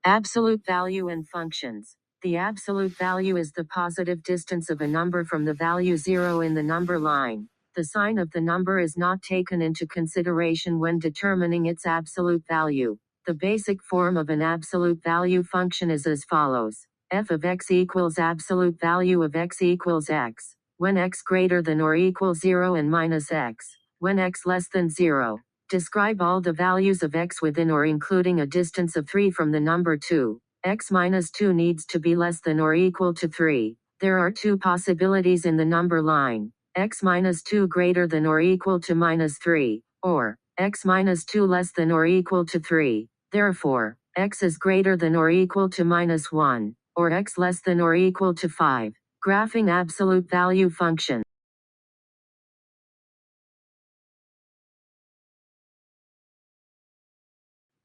Absolute value and functions. The absolute value is the positive distance of a number from the value 0 in the number line. The sign of the number is not taken into consideration when determining its absolute value. The basic form of an absolute value function is as follows. F of x equals absolute value of x equals x, when x greater than or equals 0 and minus x, when x less than 0. Describe all the values of x within or including a distance of 3 from the number 2. X minus 2 needs to be less than or equal to 3. There are two possibilities in the number line. X minus 2 greater than or equal to minus 3, or x minus 2 less than or equal to 3. Therefore, x is greater than or equal to minus 1, or x less than or equal to 5. Graphing absolute value function.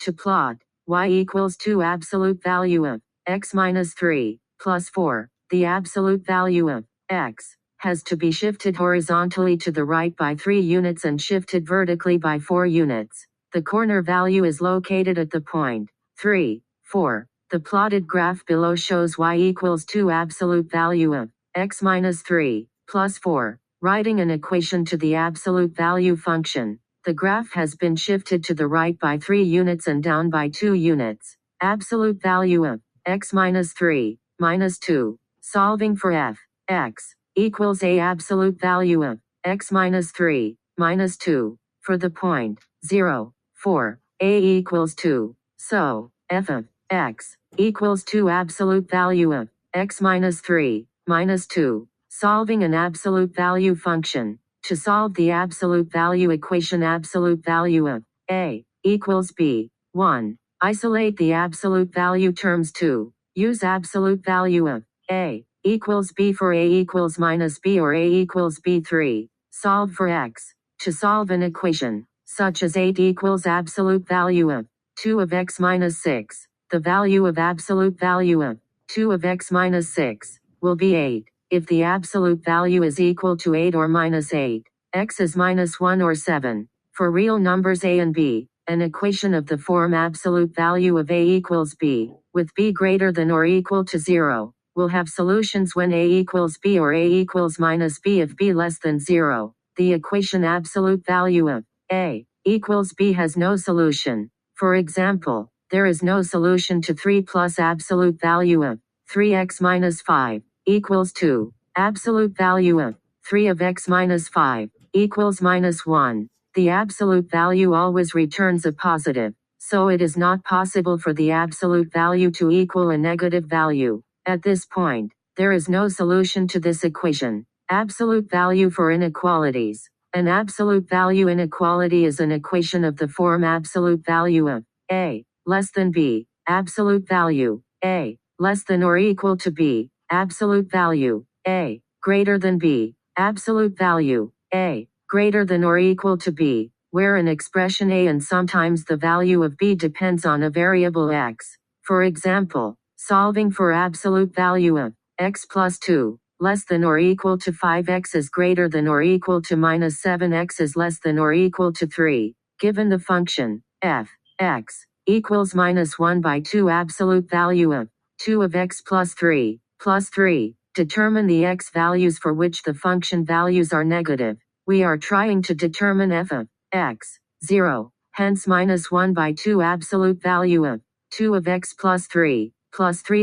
To plot, y equals 2 absolute value of x minus 3 plus 4, the absolute value of x has to be shifted horizontally to the right by 3 units and shifted vertically by 4 units. The corner value is located at the point 3, 4. The plotted graph below shows y equals 2 absolute value of x minus 3 plus 4. Writing an equation to the absolute value function. The graph has been shifted to the right by 3 units and down by 2 units. Absolute value of x minus 3 minus 2. Solving for f x equals a absolute value of x minus 3 minus 2 for the point 0, 4. A equals 2. So f of x equals 2 absolute value of x minus 3 minus 2. Solving an absolute value function. To solve the absolute value equation, absolute value of a equals b. 1. Isolate the absolute value terms. 2. Use absolute value of a equals b for a equals minus b or a equals b. 3. Solve for x. To solve an equation, such as 8 equals absolute value of 2 of x minus 6, the value of absolute value of 2 of x minus 6 will be 8. If the absolute value is equal to 8 or minus 8, x is minus 1 or 7. For real numbers a and b, an equation of the form absolute value of a equals b, with b greater than or equal to 0, will have solutions when a equals b or a equals minus b if b less than 0. The equation absolute value of a equals b has no solution. For example, there is no solution to 3 plus absolute value of 3x minus 5 equals 2. Absolute value of 3 of x minus 5 equals minus 1. The absolute value always returns a positive, so it is not possible for the absolute value to equal a negative value. At this point, there is no solution to this equation. Absolute value for inequalities. An absolute value inequality is an equation of the form absolute value of a less than b. Absolute value a less than or equal to b. Absolute value a greater than b. Absolute value a greater than or equal to b, where an expression a and sometimes the value of b depends on a variable x. For example, solving for absolute value of x plus 2 less than or equal to 5x is greater than or equal to minus 7x is less than or equal to 3. Given the function f x equals minus 1 by 2 absolute value of 2 of x plus 3 plus 3. Determine the x values for which the function values are negative. We are trying to determine f of x, 0, hence minus 1 by 2 absolute value of 2 of x plus 3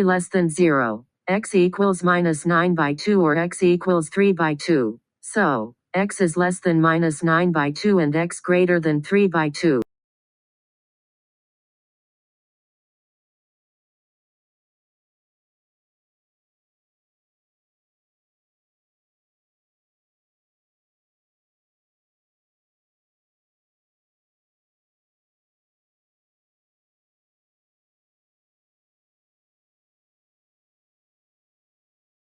less than 0. X equals minus 9 by 2 or x equals 3 by 2. So, x is less than minus 9 by 2 and x greater than 3 by 2.